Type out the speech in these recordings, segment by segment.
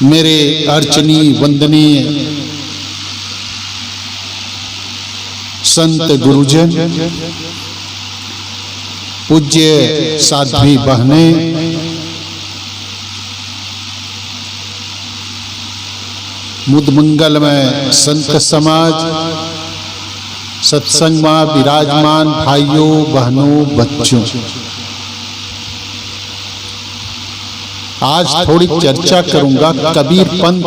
मेरे अर्चनीय वंदनीय संत गुरुजन, पूज्य साध्वी बहनें, मुदमंगल में संत समाज, सत्संग में विराजमान भाइयों बहनों बच्चों, आज थोड़ी चर्चा करूंगा कबीर पंथ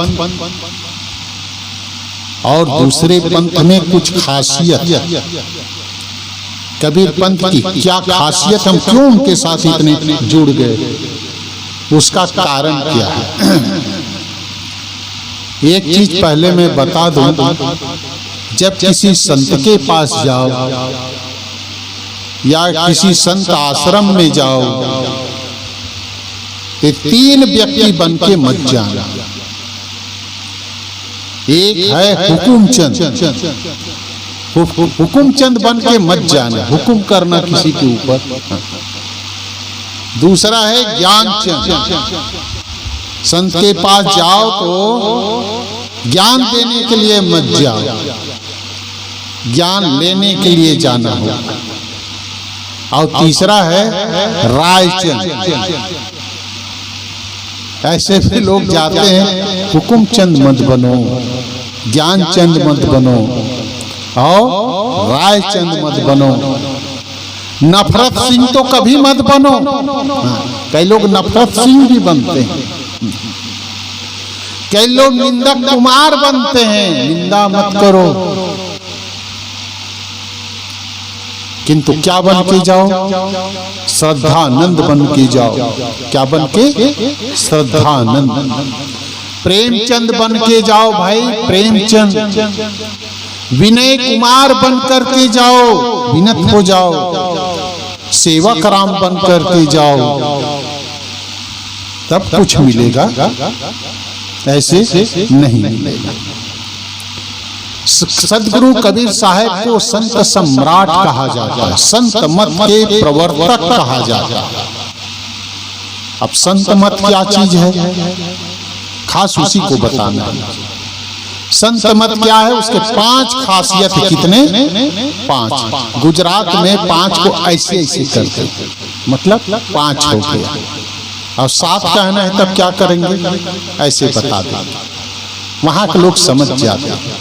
और दूसरे पंथ में कुछ खासियत। कबीर पंथ की क्या खासियत, हम क्यों उनके साथ इतने जुड़ गए, उसका कारण क्या है। एक चीज पहले मैं बता दूं, जब किसी संत के पास जाओ या किसी संत आश्रम में जाओ, ये तीन व्यक्ति बन के मत जाना। एक है हुकुमचंद, हुकुमचंद बन के मत जाना, हुकुम करना किसी के ऊपर। दूसरा है ज्ञानचंद, संत के पास जाओ तो ज्ञान देने के लिए मत जाओ, ज्ञान लेने के लिए जाना हो। और तीसरा है रायचंद, ऐसे भी लोग जाते हैं, हुकुमचंद मत बनो, ज्ञानचंद मत बनो और रायचंद मत बनो। नफरत सिंह तो कभी मत बनो। कई लोग नफरत सिंह भी बनते हैं, कई लोग निंदक कुमार बनते हैं, निंदा मत करो। किंतु क्या बन के जाओ, श्रद्धानंद बन के जाओ। क्या बन के, श्रद्धानंद। प्रेमचंद बन के जाओ भाई, प्रेमचंद। विनय कुमार बन करके जाओ, विनत हो जाओ। सेवक राम बन करके जाओ, तब कुछ मिलेगा, ऐसे नहीं मिलेगा। सदगुरु कबीर साहब को संत सम्राट कहा जाता है, संत मत के प्रवर्तक कहा जाता है। अब संत मत क्या चीज है, खास उसी को बताना है। संत मत क्या है, उसके 5 खासियत है। कितने? 5। गुजरात में 5 को ऐसे ऐसे करते, मतलब 5 हो गया। और 7 कहना है तब क्या करेंगे, ऐसे बता देंगे, वहां के लोग समझ जाते हैं।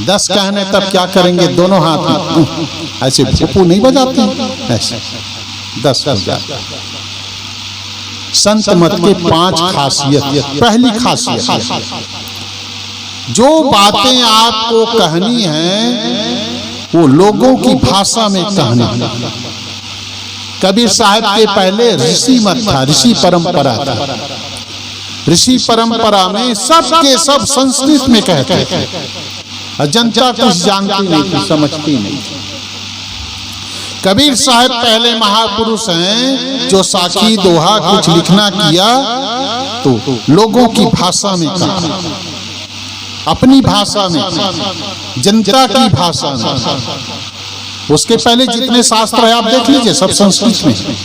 10 कहने तब क्या करेंगे, दोनों हाथ में ऐसे भूपू नहीं बजाते, ऐसे 10 हो जाते। संत मत के 5 खासियत। पहली खासियत, जो बातें आपको कहनी है वो लोगों की भाषा में कहना। कबीर साहब के पहले ऋषि मत था, ऋषि परंपरा था। ऋषि परंपरा में सब के सब संस्कृत में कहते थे, जनता कुछ जानती नहीं थी, समझती नहीं थी। कबीर साहब पहले महापुरुष हैं जो साखी दोहा कुछ लिखना किया तो लोगों की भाषा में कहा, अपनी भाषा में, जनता की भाषा में। उसके पहले जितने शास्त्र है आप देख लीजिए, सब संस्कृत में।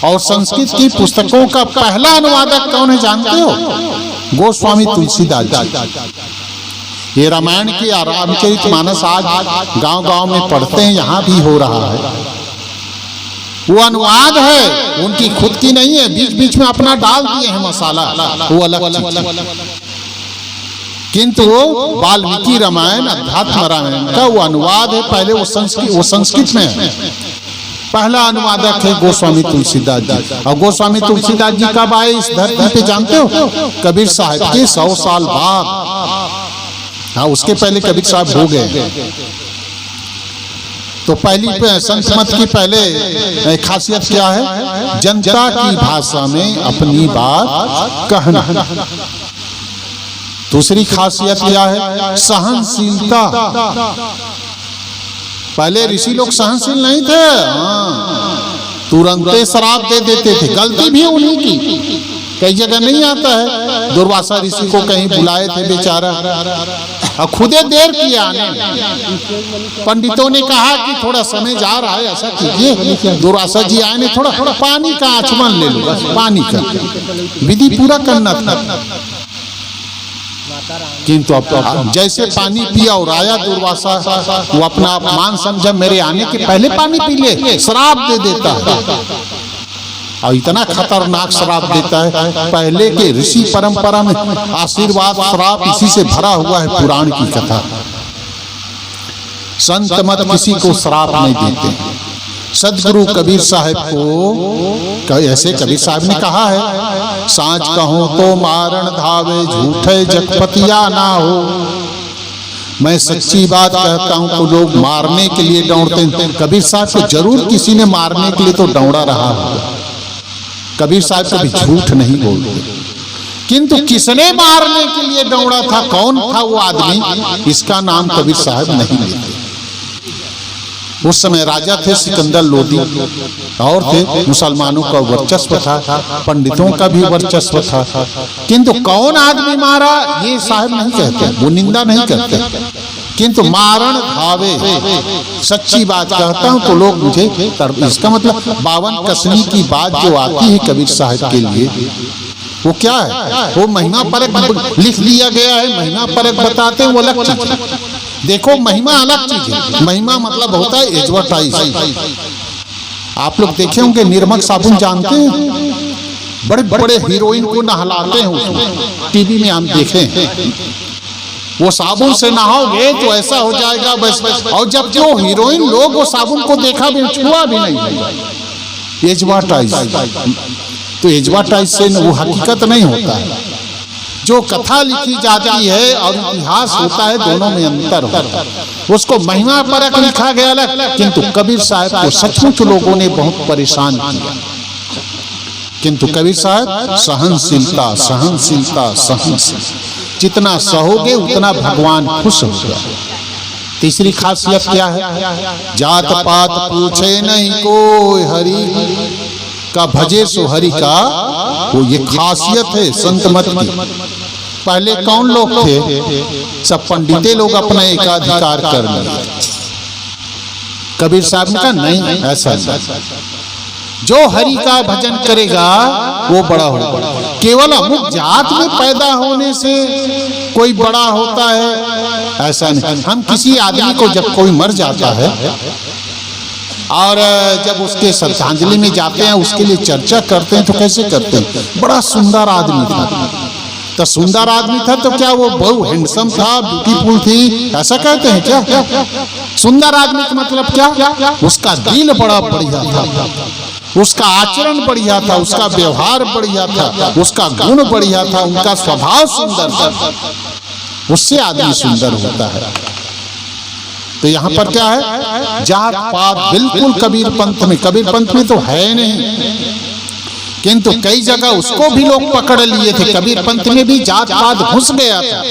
और संस्कृत की पुस्तकों का पहला अनुवादक कौन है जानते हो? गोस्वामी तुलसीदास जी। ये रामायण की रामचरितमानस आज गांव-गांव में पढ़ते हैं, यहाँ भी हो रहा है। वो अनुवाद है, उनकी खुद की नहीं है, बीच बीच में अपना डाल दिए हैं मसाला, वो अलग चीज। किंतु वो वाल्मीकि रामायण, अध्यात्म रामायण का वो अनुवाद है, पहले वो संस्कृत में है। पहला अनुवादक है गोस्वामी तुलसीदास जी। और गोस्वामी तुलसीदास जी कब आए इस धरती पे जानते हो? कबीर साहब के 100 साल बाद। हाँ, उसके पहले कबीर साहब हो गए। तो पहली संत मत की पहले खासियत क्या है, जनता की भाषा में अपनी बात कहना। दूसरी खासियत क्या है, सहनशीलता। पहले ऋषि लोग सहनशील नहीं थे, तुरंत श्राप दे देते थे। गलती भी उन्हीं की, कई जगह नहीं आता है। दुर्वासा ऋषि को कहीं बुलाए थे बेचारा, और खुदे देर किया आने में। पंडितों ने कहा कि थोड़ा समय जा रहा है, ऐसा कीजिए। दुर्वासा जी आए ने थोड़ा पानी का आचमन ले लो, बस पानी का विधि पूरा करना था। किंतु अब जैसे पानी पिया और आया दुर्वासा, वो अपना अपमान समझा, मेरे आने के पहले पानी पी ले, श्राप दे देता है। और इतना खतरनाक श्राप देता है। पहले के ऋषि परंपरा में आशीर्वाद श्राप इसी से भरा हुआ है। पुराण की कथा, संत मत किसी को श्राप नहीं देते। सदगुरु कबीर साहब को ऐसे कबीर साहब ने कहा है, सांच कहो तो मारण धावे, झूठे जगपतिया ना हो। मैं सच्ची बात कहता हूं तो लोग मारने के लिए दौड़ते हैं। कबीर साहब को जरूर किसी ने मारने के लिए तो दौड़ा रहा होगा। कबीर साहब कभी झूठ नहीं बोलते, किंतु किसने मारने के लिए दौड़ा था, कौन था वो आदमी, इसका नाम कबीर साहब नहीं लेते। उस समय राजा थे सिकंदर लोदी, और थे मुसलमानों का वर्चस्व था, पंडितों का भी वर्चस्व था, किंतु कौन आदमी मारा ये साहब नहीं कहते, वो निंदा नहीं करते, किंतु मारण धावे। सच्ची बात कहता हूं तो लोग मुझे इसका मतलब 52 कसनी की बात जो आती है कबीर साहब के लिए, वो क्या है, वो महिमा परक लिख दिया गया है। महिमा परक बताते हैं वो अलग चीज। देखो महिमा अलग चीज है। महिमा मतलब होता है एडवर्टाइज। आप लोग देखे होंगे निर्मक साबुन जानते हैं, बड़े बड़े हीरोइन को नहलाते हैं उसमें, टीवी में हम देखे हैं। वो साबुन से नहाओगे तो ऐसा हो जाएगा बस। और जब जो हीरोइन लोग वो साबुन को देखा भी, छुआ भी नहीं, एडवर्टाइज। तो एडवर्टाइज से वो हकीकत नहीं होता है। जो कथा लिखी जाती है और इतिहास होता है, दोनों में अंतर होता है। उसको महिमा परक लिखा गया अलग, किंतु कबीर साहब को सचमुच लोगों ने बहुत परेशान किया। किंतु कबीर साहब सहनशीलता, सहनशीलता, सहनशीलता, जितना सहोगे उतना भगवान खुश होगा। तीसरी खासियत क्या है, जात पात पूछे नहीं कोई, हरि का भजे सो हरि का, वो ये खासियत है संत मत की। पहले कौन लोग थे, सब पंडिते लोग अपना एकाधिकार कर लिए। कबीर साहब ने कहा नहीं, ऐसा नहीं, जो हरि का भजन करेगा वो बड़ा होगा। केवल अमुक जात में पैदा होने से कोई बड़ा होता है ऐसा नहीं। हम किसी आदमी को जब कोई मर जाता है और जब उसके श्रद्धांजलि में जाते हैं, उसके लिए चर्चा करते हैं, तो कैसे करते हैं, बड़ा सुंदर आदमी था, तो सुंदर आदमी था तो क्या वो बहुत हैंडसम था, ब्यूटीफुल थी, ऐसा कहते हैं क्या? सुंदर आदमी का मतलब क्या, उसका दिल बड़ा बढ़िया था, उसका आचरण बढ़िया था, उसका व्यवहार बढ़िया था, उसका गुण बढ़िया था, उनका स्वभाव सुंदर था, उससे आदमी सुंदर होता है। तो यहाँ पर क्या है, जात पात बिल्कुल कबीर पंथ में, कबीर पंथ में तो है नहीं, किंतु कई जगह उसको भी लोग पकड़ लिए थे। कबीर पंथ में भी जात पात घुस गया था,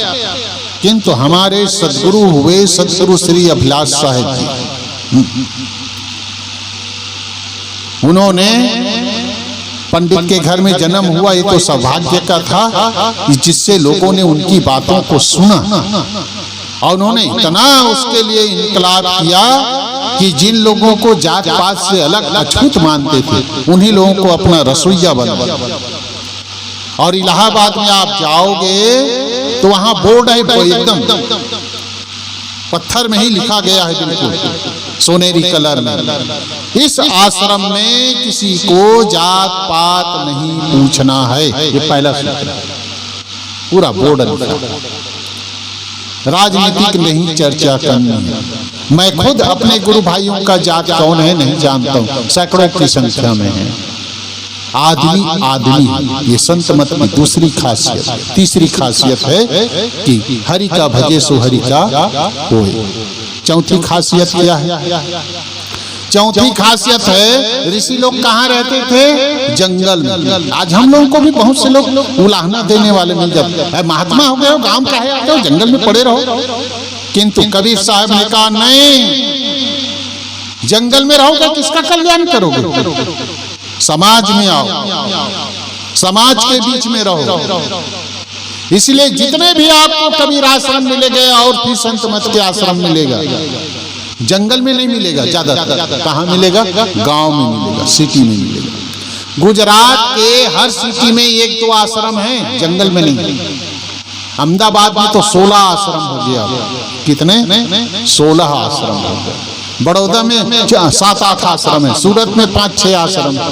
किंतु हमारे सदगुरु हुए सदगुरु श्री अभिलाष साहब जी, उन्होंने पंडित के घर में जन्म हुआ, ये तो सौभाग्य का था, जिससे लोगों ने उनकी बातों को सुना और उन्होंने इतना उसके लिए इनकलाब किया कि जिन लोगों को जात पात से अलग अछूत मानते थे, उन्हीं लोगों को अपना रसोइया बनाया। और इलाहाबाद में आप जाओगे तो वहां बोर्ड है, एकदम पत्थर में ही लिखा गया है, बिल्कुल सोनेरी कलर में, इस आश्रम में किसी को जात पात नहीं पूछना है। ये पहला सूत्र, पूरा बोर्ड लिखा। राजनीतिक नहीं चर्चा करनी है। मैं खुद अपने गुरु भाइयों का जात कौन है नहीं जानता हूँ, सैकड़ों की संख्या में है। आदमी आदमी है, ये संत मत की दूसरी खासियत। तीसरी खासियत है कि हरि का भजे सो हरि का होए। चौथी खासियत क्या है, चौथी खासियत है, ऋषि लोग कहाँ रहते थे, जंगल में। आज हम लोगों को भी बहुत से लोग उलाहना देने वाले मिल जाते हैं, महात्मा हो गए हो, गांव का है, तो जंगल में पड़े रहो। किंतु कबीर साहब ने कहा नहीं, जंगल में रहोगे किसका कल्याण करोगे, समाज में आओ, समाज के बीच में रहो। इसलिए जितने भी आपको कबीर आश्रम मिलेगा और फिर संत मत के आश्रम मिलेगा, जंगल में नहीं मिलेगा, ज्यादातर कहाँ मिलेगा, गांव में मिलेगा, सिटी में मिलेगा। गुजरात के हर सिटी में एक दो आश्रम है, जंगल में नहीं। अहमदाबाद में तो 16 आश्रम हो गया। कितने? 16 आश्रम हो गए। बड़ौदा में 7-8 आश्रम है, सूरत में 5-6 आश्रम है।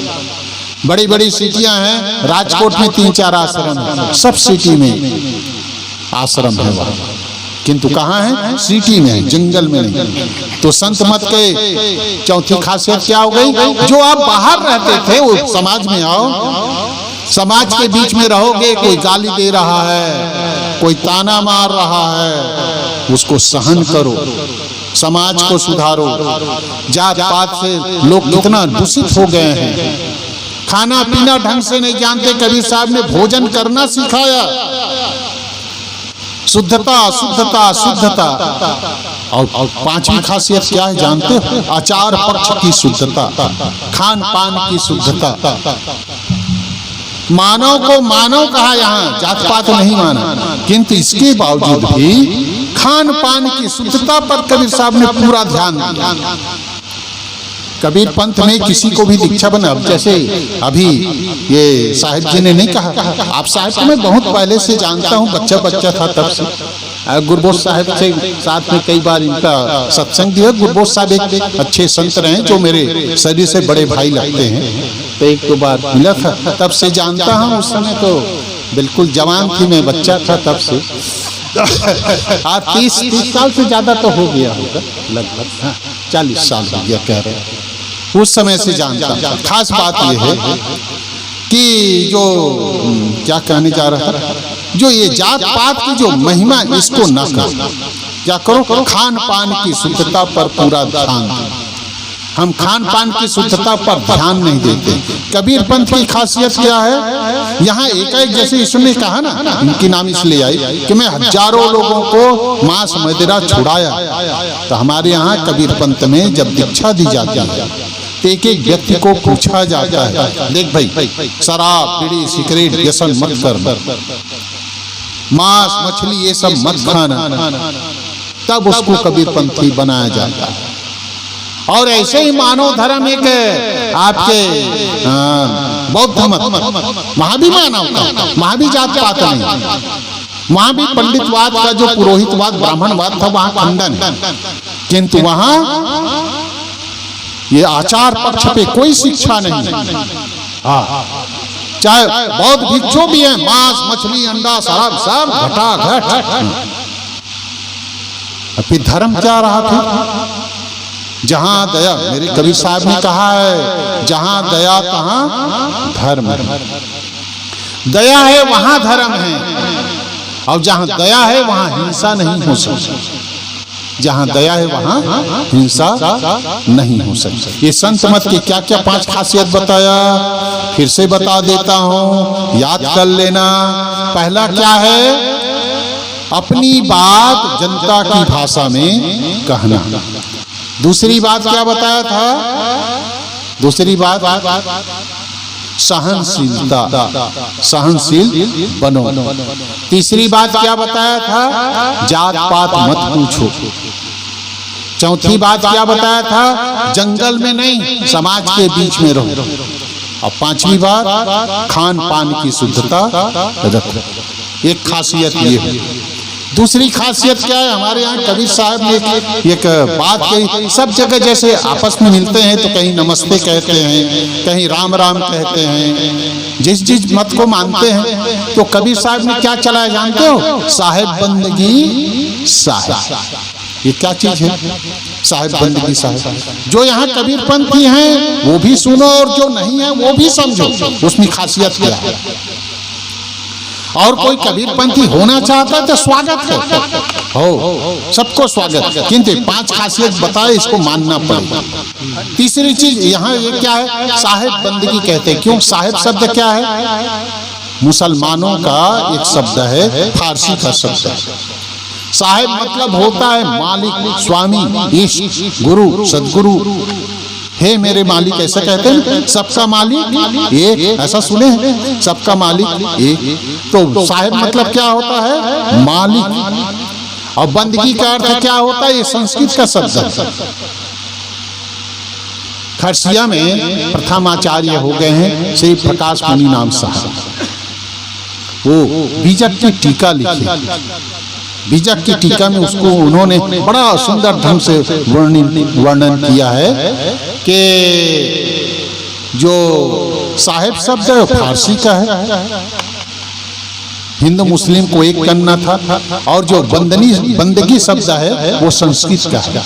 बड़ी बड़ी सिटियां हैं, राजकोट में 3-4 आश्रम है। सब सिटी में आश्रम है वहाँ, किंतु कहाँ है? सिटी में है, जंगल में नहीं। तो संत मत के चौथी खासियत क्या हो गई? जो आप बाहर रहते थे वो समाज में आओ। समाज के बीच में रहोगे, कोई गाली दे रहा है, कोई ताना मार रहा है, उसको सहन करो, समाज को सुधारो। जात पात से लोग कितना दूषित हो गए हैं, खाना पीना ढंग से नहीं जानते। कबीर साहब ने भोजन करना सिखाया, शुद्धता शुद्धता शुद्धता। और 5वीं खासियत क्या है जानते हो? आचार पक्ष की शुद्धता, खान पान की शुद्धता। मानव को मानव कहा, यहाँ जात पात नहीं माना, किंतु इसके बावजूद भी खान पान की शुद्धता पर कबीर साहब ने पूरा ध्यान दिया। कबीर पंथ में किसी को भी दीक्षा बना, जैसे अभी ये साहिब जी ने नहीं कहा, आप साहिब को मैं बहुत पहले से जानता हूँ, बच्चा था तब से। गुरबोध साहिब से साथ में कई बार इनका सत्संग दिया। गुरबोध साहब एक अच्छे संत रहे जो मेरे शरीर से बड़े भाई लगते हैं, तो 1-2 बार मिला था, तब से जानता हूँ। उस समय तो बिल्कुल जवान थी, मैं बच्चा था तब से। 30 साल से ज्यादा तो हो गया होगा, लगभग 40 साल हो गया कह रहे। उस समय से जानता। खास बात यह है कि जो क्या कहने जा रहा था, जो ये जात पात की जो महिमा, इसको न करो। क्या करो? खान पान की शुद्धता पर पूरा ध्यान दो। हम खान पान की शुद्धता पर ध्यान नहीं देते। कबीर पंथ की खासियत क्या है? यहाँ एक जैसे ईश्वर ने कहा ना, इनकी नाम इसलिए आई कि मैं हजारों लोगों को मांस मदिरा छुड़ाया। तो हमारे यहाँ कबीर पंथ में जब दीक्षा दी जाती है तो एक व्यक्ति को पूछा जाता है, देख भाई, शराब बीड़ी सिगरेट व्यसन मत कर, मांस मछली ये सब मत खाना, तब उसको कबीर पंथी बनाया जाता है। और ऐसे ही मानव धर्म एक आपके बौद्ध मत, वहां भी मानव का, वहां भी जात पात नहीं, वहां भी पंडितवाद का जो पुरोहितवाद ब्राह्मणवाद था वहां खंडन है, किंतु वहां ये आचार पक्ष पे कोई शिक्षा नहीं। चाहे बौद्ध भिक्षु भी हैं, मांस मछली अंडा शराब सब घटाघट। फिर धर्म क्या रहा था? जहां दया, मेरे कबीर साहब ने कहा है, जहां दया तहां धर्म है। दया है वहां धर्म है, और जहां दया है वहां हिंसा नहीं हो सकती। जहां दया है वहां हिंसा नहीं हो सकती। ये संत मत के क्या क्या 5 खासियत बताया, फिर से बता देता हूं, याद कर लेना। पहला क्या है? अपनी बात जनता की भाषा में कहना। दूसरी बात क्या बताया था? दूसरी बात सहनशीलता, सहनशील बनो। तीसरी बात क्या बताया था? जात पात मत पूछो। चौथी बात क्या बताया था? जंगल में नहीं, समाज के बीच में रहो। और 5वीं बात, खान पान की शुद्धता रखो। एक खासियत ये है। दूसरी खासियत क्या है? हमारे यहाँ कबीर साहब ने एक बात कही, सब जगह जैसे आपस में मिलते हैं तो कहीं नमस्ते कहते हैं, कहीं राम राम कहते हैं, जिस मत को मानते हैं। तो कबीर साहब ने क्या चलाया जानते हो? साहेब बंदगी साहेब। ये क्या चीज है? साहेब बंदगी साहेब। जो यहाँ कबीर पंथी हैं वो भी सुनो, और जो नहीं है वो भी समझो, उसमें खासियत क्या है। और कोई कबीर पंथी होना चाहता है तो स्वागत है, हो सबको स्वागत, किंतु 5 खासियत बताए, इसको मानना पड़ेगा। तीसरी चीज यहाँ ये क्या है? साहेब बंदगी कहते हैं। क्यों? साहेब शब्द क्या है? मुसलमानों का एक शब्द है, फारसी का शब्द है। साहेब मतलब होता है मालिक, स्वामी, ईश, गुरु, सदगुरु। हे मेरे मालिक, ऐसा कहते हैं, सबका मालिक एक, ऐसा सुने हैं, सबका मालिक एक। तो साहेब मतलब क्या होता है? मालिक। और बंदगी का अर्थ क्या होता है? ये संस्कृत का शब्द है। खरसिया में प्रथम आचार्य हो गए हैं श्री प्रकाश मुनि नाम साहब। वो बीजक की टीका लिखी। बीजक की टीका में उसको उन्होंने बड़ा सुंदर ढंग से वर्णन किया है कि जो साहिब शब्द है फारसी का है, हिंदू मुस्लिम को एक करना था, और जो बंदगी शब्द है वो संस्कृत का है।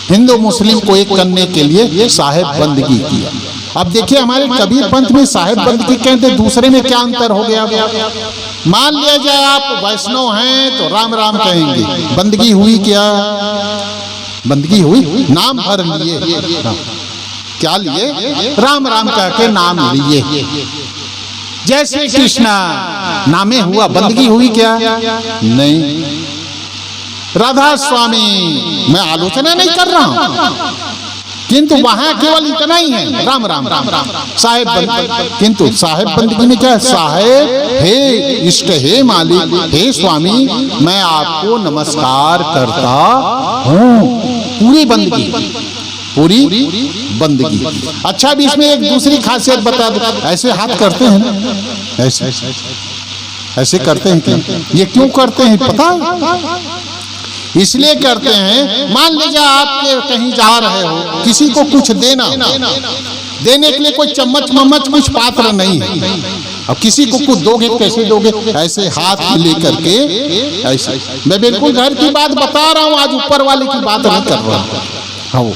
हिंदू मुस्लिम को एक करने के लिए साहिब बंदगी किया। अब देखिए हमारे कबीर पंथ में साहिब बंदगी कहते, दूसरे में क्या अंतर हो गया? मान लिया जाए आप वैष्णव हैं तो राम राम कहेंगे, बंदगी हुई क्या? बंदगी हुई, नाम भर लिए, क्या लिए? राम राम कह के नाम लिए। जैसे कृष्णा नामे हुआ, बंदगी हुई क्या? नहीं। राधा स्वामी, मैं आलोचना नहीं कर रहा हूं, किंतु वहां केवल इतना ही है, राम राम राम राम साहेब बंदगी। किंतु साहेब बंदगी में क्या है? साहेब, हे इष्ट, हे मालिक, हे स्वामी, मैं आपको नमस्कार करता हूं। पूरी बंदगी, पूरी बंदगी। अच्छा, भी इसमें एक दूसरी खासियत बता दो। ऐसे हाथ करते हैं ना, ऐसे ऐसे करते हैं क्या? ये क्यों करते हैं पता है? इसलिए करते हैं, मान लीजिए आप कहीं जा रहे हो, किसी को कुछ देने के लिए कोई चम्मच मम्मच कुछ पात्र नहीं है, अब किसी को कुछ दोगे, कैसे दोगे? ऐसे हाथ लेकर के, ऐसे। मैं बिल्कुल घर की बात बता रहा हूँ, आज ऊपर वाले की बात नहीं कर रहा हूँ।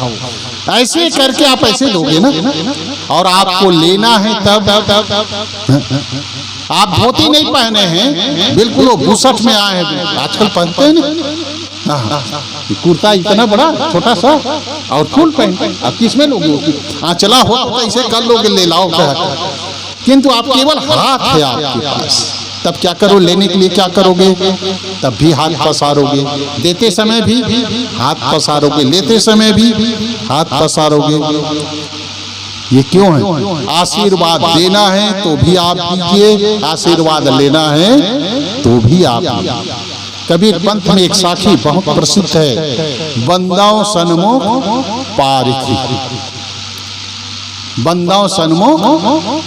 ऐसे करके आप ऐसे दोगे ना, और आपको लेना है तब आप धोती नहीं पहने हैं, बिल्कुल वो बुशर्ट में आए हैं, आजकल पहनते हैं ना, कुर्ता इतना बड़ा छोटा सा और फुल पैंट। आप किसमें लोगे? हाँ चला हो तो ऐसे कर लोगे, ले लाओ। किंतु आप केवल हाथ है आपके पास, तब क्या करो? लेने के लिए क्या करोगे? तब भी हाथ पसारोगे, देते समय भी हाथ पसारोगे, लेते समय भी हाथ पसारोगे। ये क्यों है? आशीर्वाद देना है तो भी आप दीजिए, आशीर्वाद लेना है तो भी आप दीजिए। कबीर पंथ में एक साखी बहुत प्रसिद्ध है, बंदाओं सन्मुख पारखी। बंदाओं सन्मुख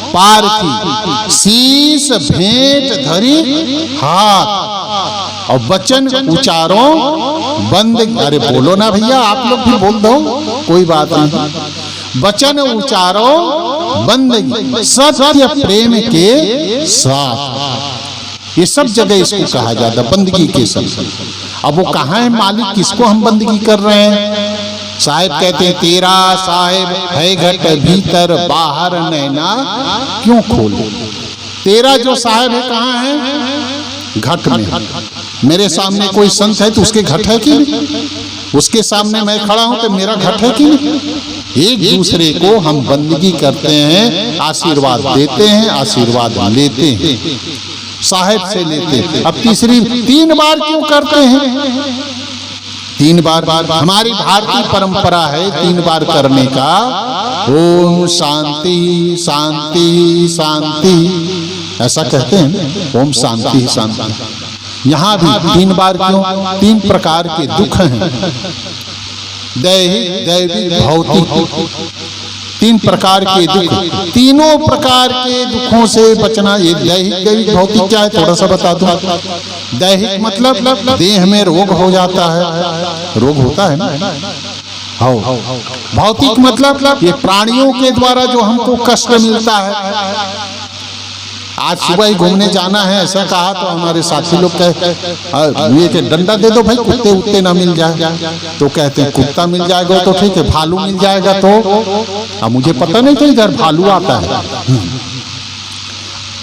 पारखी, शीश भेंट धरी हाथ, और वचन उचारो बंद। अरे बोलो ना भैया, आप लोग भी बोल दो, कोई बात नहीं। वचन उचारो बंदगी, सत्य प्रेम के साथ। ये सब जगह इसको कहा जाता है बंदगी के सब। अब वो कहाँ है मालिक, किसको हम बंदगी कर रहे हैं? साहिब कहते हैं, तेरा साहिब है घट भीतर, बाहर नैना क्यों खोले? तेरा जो साहिब है कहाँ है? घट में। मेरे सामने कोई संत है तो उसके घट है कि नहीं? उसके सामने मैं खड़ा हूं तो मेरा घट है कि नहीं? एक दूसरे को हम बंदगी करते हैं, आशीर्वाद देते हैं, आशीर्वाद लेते हैं, साहिब से लेते हैं। अब तीसरी 3 बार क्यों करते हैं? 3 बार हमारी भारतीय परंपरा है 3 बार करने का। ओम शांति शांति शांति, ऐसा कहते हैं, ओम शांति शांति। यहाँ भी 3 बार क्यों? 3 प्रकार के दुख हैं, दैहिक, दैविक, भौतिक। 3 प्रकार के दुख, तीनों प्रकार के दुखों से बचना। ये दैहिक, दैविक, भौतिक क्या है थोड़ा सा बता दूं। दैहिक मतलब देह में रोग हो जाता है, रोग होता है ना। भौतिक मतलब ये प्राणियों के द्वारा जो हमको कष्ट मिलता है। आज सुबह ही घूमने जाना है, ऐसा कहा तो हमारे साथी लोग कहे ये डंडा दे दो भाई, कुत्ते उत्ते ना मिल जाए। तो कहते हैं कुत्ता मिल जाएगा तो ठीक है, भालू मिल जाएगा तो। अब मुझे पता नहीं था इधर भालू आता है।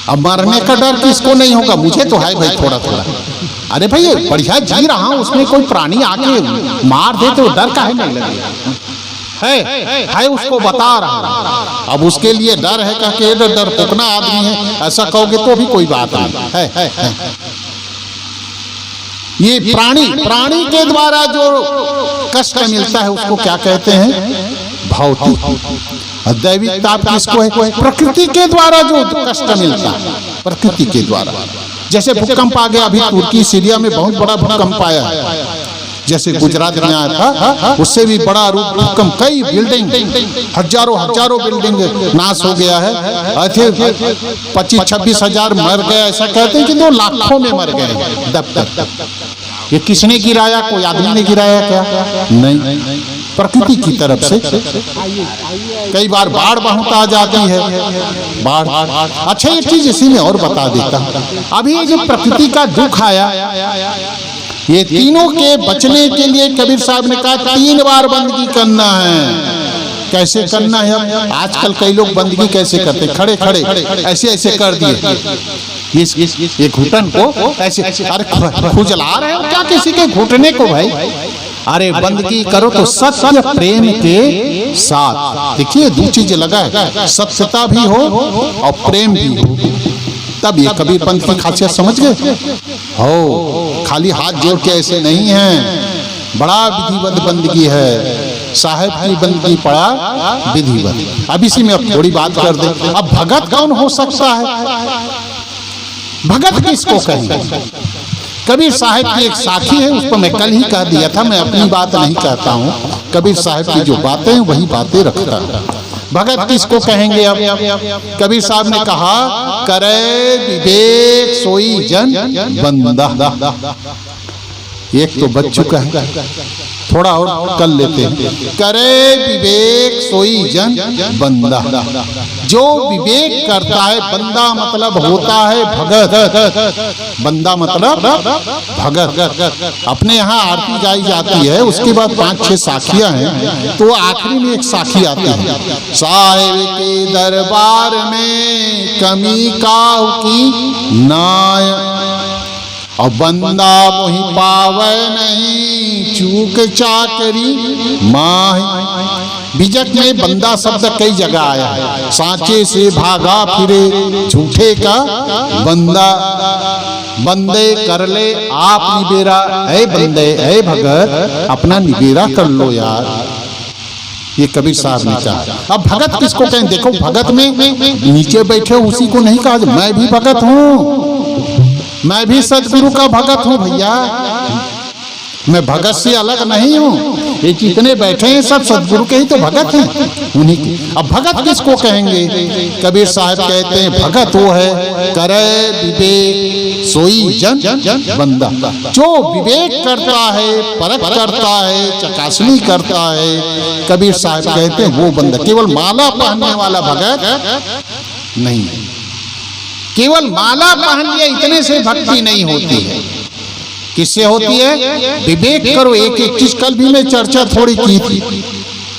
अब मरने का डर किसको नहीं होगा? मुझे तो है भाई थोड़ा थोड़ा। अरे भाई बढ़िया जी रहा हूँ, उसमें कोई प्राणी आके मार दे तो डर काहे नहीं लगेगा? है उसको बता रहा। अब उसके लिए डर है कह के डर पोकना आदमी है ऐसा कहोगे तो भी कोई बात नहीं है। ये प्राणी के द्वारा जो कष्ट मिलता है उसको क्या कहते हैं? भौतिक। दैविक ताप किसको है? प्रकृति के द्वारा जो कष्ट मिलता है, प्रकृति के द्वारा। जैसे भूकंप आ गया, अभी तुर्की सीरिया में बहुत बड़ा भूकंप आया है, जैसे गुजरात में आया था, उससे भी बड़ा रूप भूकंप, कई बिल्डिंग, हजारों बिल्डिंग नाश हो गया है। ऐसे 25-26 हजार मर गए, ऐसा कहते हैं कि 2 लाखों में मर गए दब तक। ये किसने गिराया? कोई आदमी ने गिराया क्या? नहीं, प्रकृति की तरफ से। कई बार बाढ़ बहुत आ जाती है, बाढ़। अच्छा, ये चीज इसी में और बता देता हूं। अभी जो प्रकृति का दुख आया, ये तीनों के बचने के लिए कबीर साहब ने कहा 3 बार बंदगी करना है। कैसे करना है? अब आजकल कई लोग बंदगी कैसे करते, खड़े खड़े ऐसे कर दिए, ये घुटन को ऐसे, अरे खुजला रहे हो क्या किसी के घुटने को भाई? अरे बंदगी करो तो सत्य प्रेम के साथ। देखिए 2 चीज लगा है, सत्यता भी हो और प्रेम भी हो, तब ये कबीर पंथ की खासियत समझ गए हो। खाली हाथ जोड़ के ऐसे नहीं है, बड़ा विधिवत बंदगी है, साहेब की बंदगी पड़ा विधिवत। अब इसी में अब थोड़ी बात कर दे। अब भगत कौन हो सकता है? भगत किसको कहेंगे? कबीर साहब की एक साखी है, उस पर मैं कल ही कह दिया था, मैं अपनी बात नहीं कहता हूँ। कबीर साहब की जो बातें हैं वही बातें रखता है। भगत किसको कहेंगे? अब कबीर साहब ने कहा, करे विवेक सोई जन बंदा। एक तो बच चुका है, थोड़ा और कर लेते हैं। करे विवेक सोई जन बंदा। जो विवेक करता है, बंदा मतलब होता है भगत। बंदा मतलब भगत। अपने यहाँ आरती गाई जाती है, उसके बाद 5-6 साखियां हैं, तो आखिरी में एक साखी आती है, साहिब के दरबार में कमी काहू की नाय, और बंदा मोहि पावे नहीं चूक चाकरी माही। बीजक में बंदा शब्द कई जगह आया है। सांचे से भागा फिरे झूठे का बंदा, बंदे कर ले आप निबेरा। ऐ बंदे, ऐ भगत, अपना निबेरा कर लो यार। ये कबीर साहब ने कहा। अब भगत किसको कहें? देखो, भगत में नीचे बैठे उसी को नहीं कहा। मैं भी भगत हूँ, मैं भी सतगुरु का भगत हूँ भैया, मैं भगत से अलग नहीं हूँ। ये जितने बैठे हैं सब सतगुरु के ही तो भगत हैं, उन्हीं की। अब भगत किसको कहेंगे? कबीर साहब कहते हैं भगत वो है, करे विवेक सोई जन बंदा। जो विवेक करता है, परख करता है, चकासनी करता है, कबीर साहब कहते हैं वो बंदा। केवल माला पहनने वाला भगत नहीं, केवल माला पहन लिया इतने से भक्ति नहीं होती है। किससे होती है? विवेक करो। एक एक चीज, कल भी मैं चर्चा थोड़ी की थी,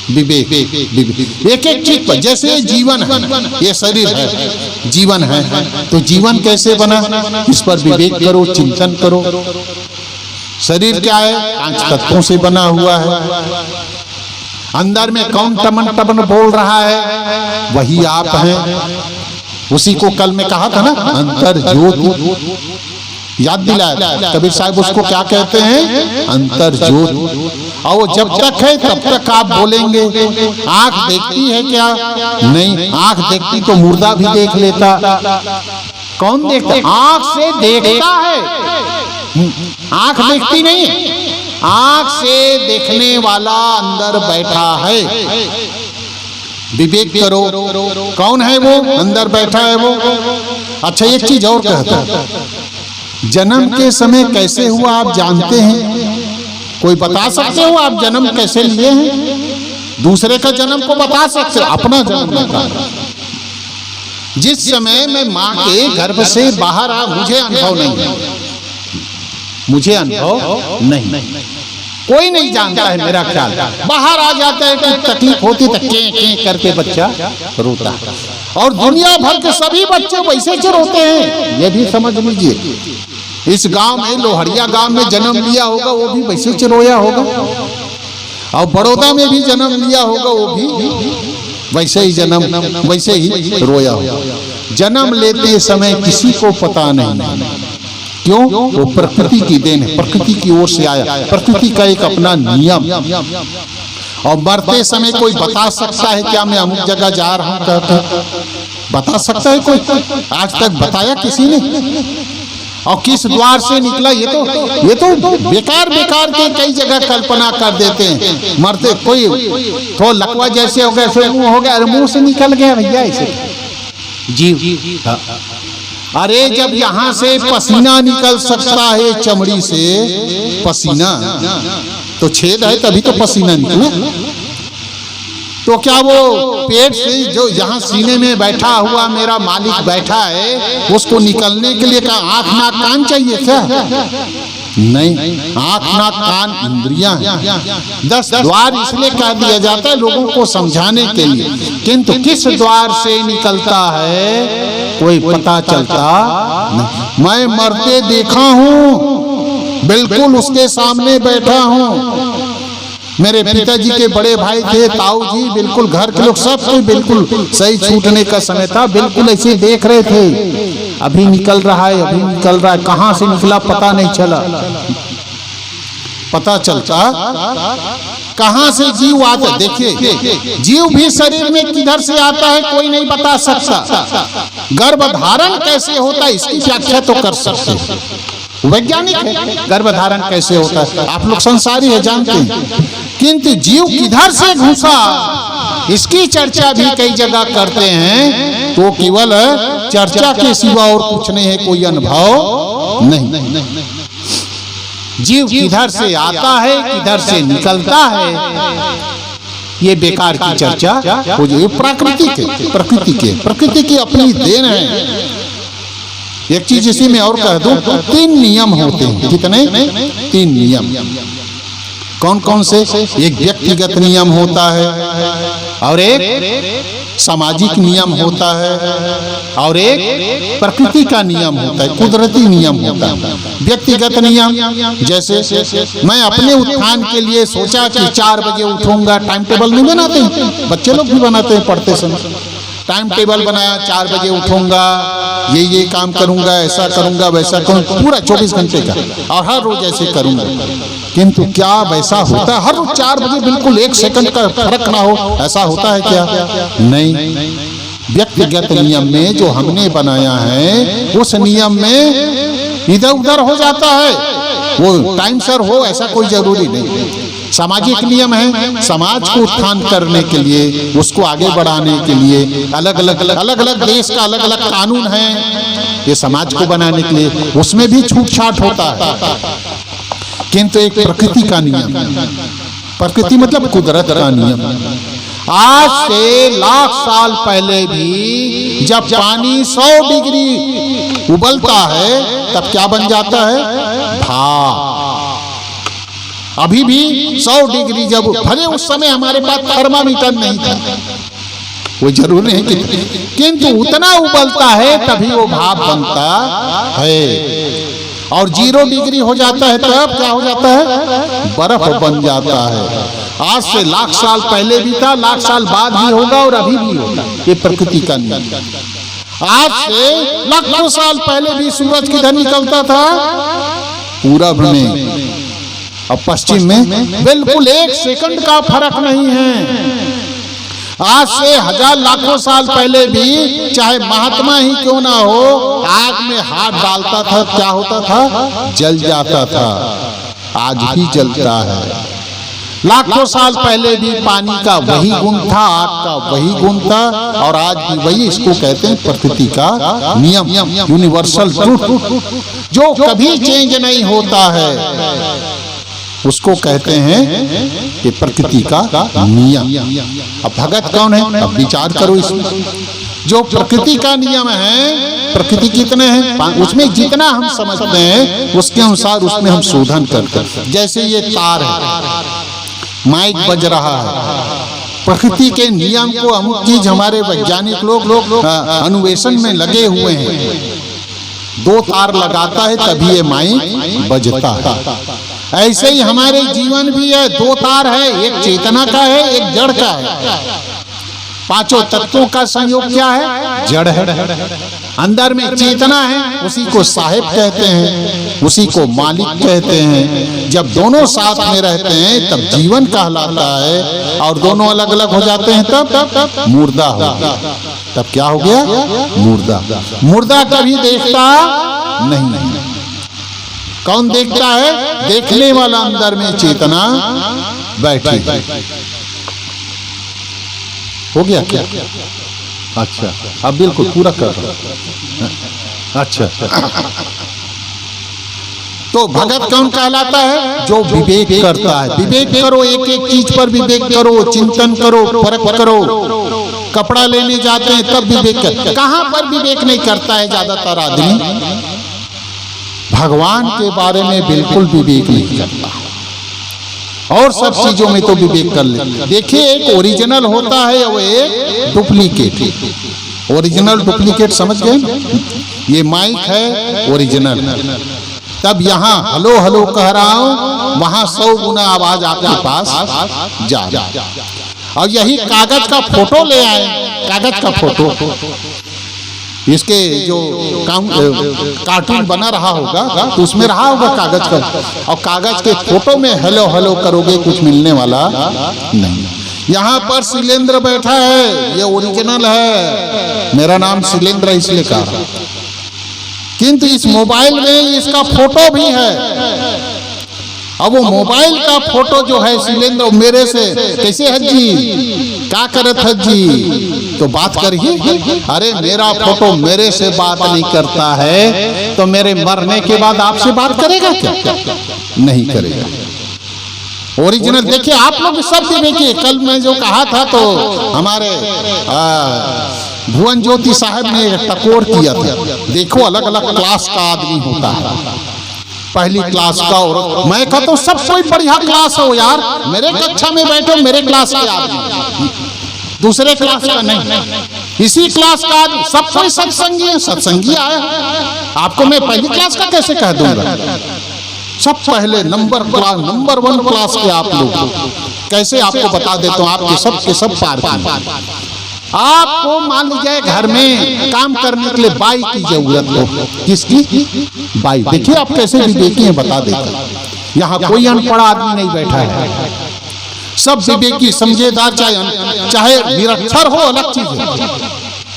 विवेक एक एक चीज पर। जैसे जीवन है, ये शरीर है, जीवन है, तो जीवन कैसे बना, इस पर विवेक करो, चिंतन करो। शरीर क्या है? 5 तत्वों से बना हुआ है। अंदर में कौन टमन टमन बोल रहा है? वही आप हैं। उसी को कल में कहा था ना, अंतर ज्योति, याद दिलाया कबीर साहब। उसको क्या कहते हैं? अंतर ज्योति। और वो जब तक है तब तक आप बोलेंगे। आंख देखती है क्या? नहीं, आंख देखती तो मुर्दा भी देख लेता। कौन देखता? आंख से देखता है, आंख देखती नहीं। आंख से देखने वाला अंदर बैठा है। विवेक करो, कौन है वो? अंदर बैठा है वो। अच्छा, एक चीज और कहता है, जन्म के समय कैसे हुआ आप जानते हैं? कोई बता सकते हो आप जन्म कैसे लिए हैं? दूसरे का जन्म को बता सकते हो, अपना जन्म बता। जिस समय मैं माँ के गर्भ से बाहर आ, मुझे अनुभव नहीं, मुझे अनुभव नहीं, कोई नहीं जानता है। मेरा ख्याल बाहर आ जाता है कि तकलीफ होती तो के करके बच्चा रोता, और दुनिया भर के सभी बच्चे वैसे से रोते हैं। ये भी समझ लीजिए, इस गांव में, लोहड़िया गांव में जन्म लिया होगा वो भी वैसे से रोया होगा, और बड़ौदा में भी जन्म लिया होगा वो भी वैसे ही रोया होगा। जन्म लेते समय किसी को पता नहीं, क्यों? वो प्रकृति की देन है, प्रकृति की ओर से आया, प्रकृति का एक अपना नियम। और मरते समय कोई बता सकता है क्या मैं अमुक जगह जा रहा हूं? कहता बता सकता है कोई? आज तक बताया किसी ने? और किस द्वार से निकला, ये तो बेकार के कई जगह कल्पना कर देते हैं। मरते कोई तो लकवा जैसे हो गया, ऐसे मुंह हो गया, अरे मुंह से निकल गया भैया ऐसे जीव। अरे जब यहाँ से पसीना निकल सकता है, चमड़ी से पसीना, तो छेद है तभी तो पसीना निकला। तो क्या वो पेट से जो यहाँ सीने में बैठा हुआ मेरा मालिक बैठा है, उसको निकलने के लिए क्या आँख नाक कान चाहिए क्या? नहीं, आँख नाक कान इंद्रियां हैं। 10 द्वार इसलिए कह दिया जाता है लोगों को समझाने के लिए, किंतु किस द्वार से निकलता है कोई पता चलता नहीं। मैं मरते देखा हूँ, बिल्कुल उसके सामने बैठा हूँ। मेरे पिताजी के बड़े भाई थे ताऊ जी, बिल्कुल घर के लोग सब कोई बिल्कुल सही छूटने का समय था, बिल्कुल ऐसे देख रहे थे। अभी निकल रहा है, अभी निकल रहा है, कहाँ से निकला पता नहीं चला। पता चलता कहाँ से जीव आता। देखिए जीव भी शरीर में किधर से आता है कोई नहीं बता सकता। गर्भधारण कैसे होता है इसकी व्याख्या तो कर सकते हैं, वैज्ञानिक है गर्भधारण कैसे होता है, आप लोग संसारी है जानते हैं, किंतु जीव किधर से घुसा इसकी चर्चा भी कई जगह करते हैं। तो केवल चर्चा के सिवा और कुछ नहीं है, कोई अनुभव नहीं। जीव किधर से आता है किधर से निकलता है ये बेकार की चर्चा हो जाए। प्रकृति की अपनी देन है। एक चीज इसी में और कह दूं, 3 नियम होते हैं। कितने? 3 नियम। कौन कौन से? एक व्यक्तिगत नियम होता है, और एक सामाजिक नियम होता है, और एक प्रकृति का नियम होता है, कुदरती नियम होता है। व्यक्तिगत नियम जैसे मैं अपने उत्थान के लिए सोचा कि 4 बजे उठूंगा, टाइम टेबल नहीं बनाते हैं, बच्चे लोग भी बनाते हैं पढ़ते समय। टाइम टेबल बनाया, 4 बजे उठूंगा, ये काम करूंगा, ऐसा करूंगा, वैसा करूंगा, पूरा 24 घंटे का, और हर रोज ऐसे करूंगा। किंतु क्या वैसा होता है? हर रोज 4 बजे बिल्कुल 1 सेकंड का फर्क ना हो, ऐसा होता है क्या? नहीं। व्यक्तिगत नियम में जो हमने बनाया है उस नियम में इधर उधर हो जाता है, वो टाइम सर हो ऐसा कोई जरूरी नहीं। सामाजिक नियम है, समाज को उत्थान करने के लिए, उसको आगे बढ़ाने के लिए अलग अलग देश का अलग अलग कानून है, ये समाज को बनाने के लिए, उसमें भी छूट छाट होता है। किंतु एक प्रकृति का नियम, प्रकृति मतलब कुदरत का नियम। आज से लाख साल पहले भी जब पानी 100 डिग्री उबलता है तब क्या बन जाता है? भाप। अभी भी 100 डिग्री जब, भले उस समय हमारे पास थर्मामीटर नहीं था, वो जरूरी है किंतु उतना उबलता है तभी वो भाप बनता है। और 0 डिग्री हो जाता है तब क्या हो जाता है? बर्फ बन जाता है। आज से लाख साल पहले भी था, लाख साल बाद भी होगा, और अभी भी होगा। ये प्रकृति का नियम। आज से लाखों साल पहले भी सूरज किधर निकलता था? पूरब में, और पश्चिम में बिल्कुल 1 सेकंड का फर्क नहीं है। आज से 1000 लाखों साल पहले भी चाहे महात्मा ही क्यों ना हो, आग में हाथ डालता था, क्या होता था? जल जाता था। आज भी जलता है। लाखों साल पहले भी पानी का वही गुण था, आग का वही गुण था, और आज भी वही। इसको कहते हैं प्रकृति का नियम, यूनिवर्सल ट्रूथ, जो कभी चेंज नहीं होता है, उसको कहते हैं कि प्रकृति का नियम। अब भगत कौन है? अब विचार करो इसमें। जो प्रकृति का नियम है, प्रकृति कितने हैं उसमें जितना हम समझते हैं उसके अनुसार उसमें हम शोधन करते हैं। जैसे ये तार है, माइक बज रहा है, प्रकृति के नियम को अमुक चीज हमारे वैज्ञानिक लोग अन्वेषण में लगे हुए हैं। 2 तार लगाता है तभी ये माइक बजता है। ऐसे ही हमारे जीवन भी है, 2 तार है, एक चेतना का है, एक जड़ का है। 5 तत्वों का संयोग क्या है? जड़ है। अंदर में चेतना है, उसी को साहिब कहते हैं, उसी को मालिक कहते हैं। जब दोनों साथ में रहते हैं तब जीवन कहलाता है, और दोनों अलग अलग हो जाते हैं तब मुर्दा हो गया। तब क्या हो गया? मुर्दा। मुर्दा कभी देखता नहीं। कौन देखता है? देखने वाला अंदर में चेतना बैठी। हो गया क्या? अच्छा, अब बिल्कुल पूरा कर रहा। अच्छा, तो भगत कौन कहलाता है? जो विवेक करता है। विवेक करो, एक एक चीज पर विवेक करो, चिंतन करो, फर्क करो। कपड़ा लेने जाते हैं तब विवेक कर, कहां पर विवेक नहीं करता है ज्यादातर आदमी? भगवान के बारे में बिल्कुल विवेक नहीं करता, और सब चीजों में तो विवेक कर ले। देखिए, एक ओरिजिनल होता है और एक डुप्लीकेट। ओरिजिनल डुप्लीकेट समझ गए? ये माइक है ओरिजिनल, तब यहाँ हेलो हेलो कह रहा हूं, वहां 100 गुना आवाज आपके पास जा रहा है। और यही कागज का फोटो ले आए, कागज का फोटो, इसके जो कार्टून बना रहा होगा तो उसमें रहा होगा कागज का, और कागज के फोटो में हेलो हेलो करोगे, कुछ मिलने वाला नहीं। यहाँ पर शिलेंद्र बैठा है, ये ओरिजिनल है, मेरा नाम शिलेंद्र इसलिए कहा, किंतु इस मोबाइल में इसका फोटो भी है। अब वो मोबाइल का फोटो जो है शिलेंद्र मेरे से कैसे है जी, क्या करत है जी, तो बात करिए। अरे मेरा फोटो मेरे से बात नहीं करता है, तो मेरे मरने के बाद आपसे बात करेगा क्या? नहीं करेगा। ओरिजिनल देखिए, आप लोग शब्द देखिए, कल मैं जो कहा था तो हमारे भुवन ज्योति साहब ने टकोर किया था। देखो, अलग अलग क्लास का आदमी होता है, पहली क्लास का, और मैं कहता हूँ सब कोई बढ़िया क्लास हो यार, मेरे कक्षा में बैठो, मेरे क्लास के आदमी, दूसरे क्लास का नहीं, इसी क्लास का आदमी, सब कोई सत्संगी है, सत्संगी आया है। आपको मैं पहली क्लास का कैसे कह दूंगा? सब पहले नंबर 1 क्लास के आप लोग, कैसे आपको बता देता हूँ, आपके सब पार। आपको मान लीजिए घर में काम करने के लिए बाई की जरूरत हो, किसकी? बाई। देखिए आप कैसे विवेकी हैं, बता देता। यहाँ कोई अनपढ़ आदमी नहीं बैठा है, सब विवेकी समझेदार, चाहे निरक्षर हो अलग चीज है,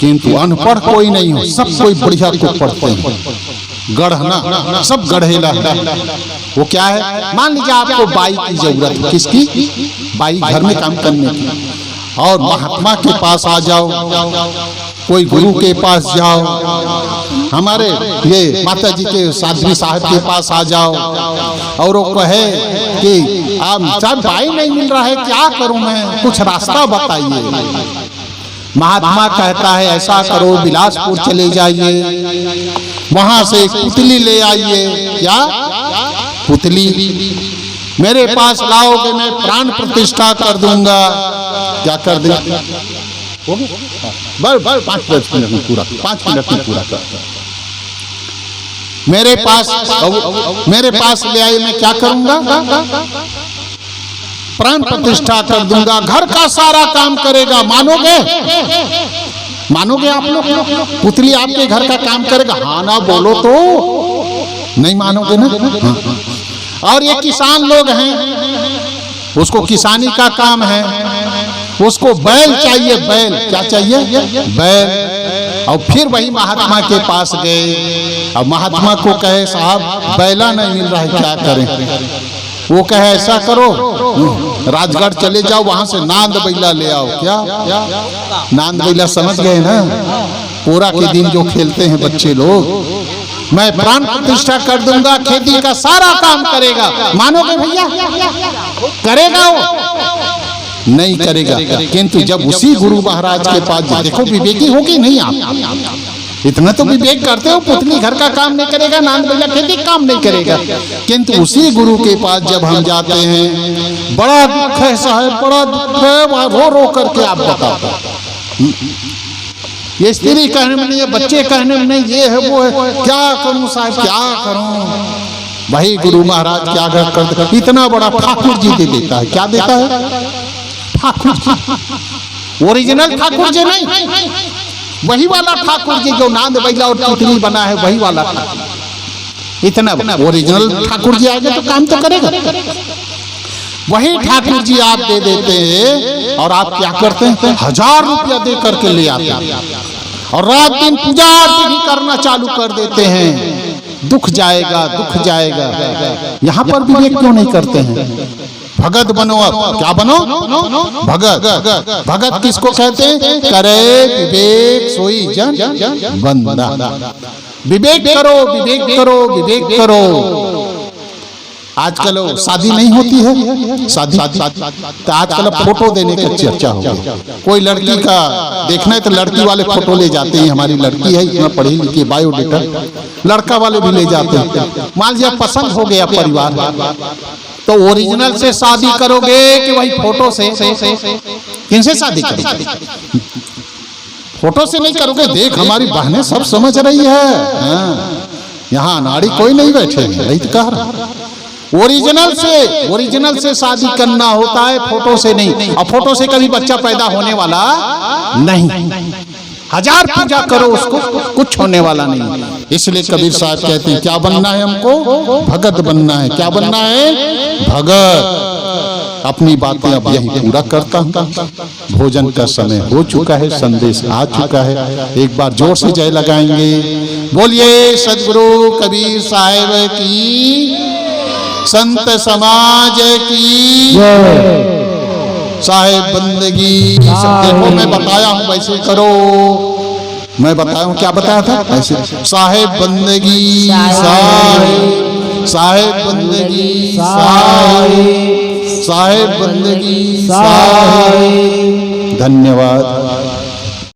किंतु अनपढ़ कोई नहीं हो, सब कोई बढ़िया को पढ़ते हैं। गढ़ना सब गढ़ेला है। वो क्या है? मान लीजिए आपको बाई की जरूरत है, किसकी? बाई, घर में काम करने की। और महात्मा के पास आ जाओ, कोई गुरु के पास जाओ, हमारे ये माता जी के साध्वी साहब के पास आ जाओ, और वो कहे कि आप बाई नहीं मिल रहा है, क्या करूं मैं, कुछ रास्ता बताइए। महात्मा कहता है ऐसा करो, बिलासपुर चले जाइए, वहां से एक पुतली ले आइए। क्या पुतली? मेरे पास लाओगे मैं प्राण प्रतिष्ठा कर दूंगा। क्या कर दे? बस 5 मिनट में पूरा, 5 मिनट में पूरा कर। मेरे पास ले आइए, मैं क्या करूंगा? प्राण प्रतिष्ठा कर दूंगा, घर का सारा काम करेगा। मानोगे? मानोगे आप लोग? पुतली आपके घर का काम करेगा? हाँ ना बोलो तो नहीं मानोगे ना? हाँ। और ये किसान लोग हैं, उसको किसानी का काम है, उसको बैल चाहिए, बैल। क्या चाहिए? बैल। और फिर वही महात्मा के पास गए, अब महात्मा को कहे साहब बैला नहीं मिल रहा है, क्या करें? वो कहे ऐसा करो, राजगढ़ चले जाओ, वहां से नांद बैला ले आओ। क्या? नांद बैला समझ गए ना? पोरा के दिन जो खेलते हैं बच्चे लोग। मैं प्राण प्रतिष्ठा कर दूंगा, खेती का सारा काम करेगा। मानोगे भैया? करेगा वो? नहीं करेगा। किंतु जब उसी गुरु महाराज के पास, देखो विवेकी होगी नहीं आप, इतना तो विवेक करते हो, पुतली घर का काम नहीं करेगा, नांद बैला खेती काम नहीं करेगा। किंतु उसी गुरु के पास जब हम जाते हैं, बड़ा दुख है साहब, बड़ा दुख है, रो रो करके आप बताओ। ये स्त्री कहने में नहीं है, बच्चे कहने में नहीं, ये है वो है, क्या करूं साहब, क्या करूं? वही गुरु महाराज क्या करते, इतना बड़ा ठाकुर जी दे देता है। क्या देता है? ठाकुर जी। ओरिजिनल ठाकुर जी नहीं, वही वाला ठाकुर जी जो नांद बैला और पुतली बना है, वही वाला। इतना ओरिजिनल ठाकुर जी आएगा तो काम तो करेगा। वही ठाकुर जी आप दे देते हैं, और आप क्या करते हैं? 1000 रुपया दे करके ले आते हैं, और रात दिन पूजा आरती भी करना चालू कर देते हैं। दुख जाएगा, दुख जाएगा। यहाँ पर विवेक क्यों नहीं करते हैं? भगत बनो, अब क्या बनो? भगत। भगत किसको कहते हैं? करे विवेक सोई जन बंदा। विवेक करो, विवेक करो, विवेक करो। आजकल शादी नहीं होती है, शादी तो आजकल फोटो देने का चर्चा हो गया। कोई लड़की का देखना है तो लड़की वाले फोटो ले जाते हैं, हमारी लड़की है इतना पढ़ी लिखी, बायोडेटा। लड़का वाले भी ले जाते हैं। मान लिया पसंद हो गया परिवार, तो ओरिजिनल से शादी करोगे कि वही फोटो से? किनसे शादी करोगे? फोटो से नहीं करोगे। देख हमारी बहनें सब समझ रही है, यहाँ नाड़ी कोई नहीं बैठे, नहीं तो कह रहा। ओरिजिनल से शादी करना होता है, फोटो से नहीं। और फोटो से कभी बच्चा पैदा होने वाला नहीं। हजार पूजा करो उसको, कुछ होने वाला नहीं। इसलिए कबीर साहब कहते हैं क्या बनना है हमको? भगत बनना है। क्या बनना है? भगत। अपनी बातें अब यही पूरा करता हूँ। भोजन का समय हो चुका है, संदेश आ चुका है। एक बार जोर से जय लगाएंगे। बोलिए सदगुरु कबीर साहिब की, संत समाज की, साहेब बंदगी। देखो मैं बताया हूँ वैसे करो। मैं बताया हूँ, क्या बताया था? ऐसे साहेब बंदगी, साहेब बंदगी, साहेब बंदगी। धन्यवाद।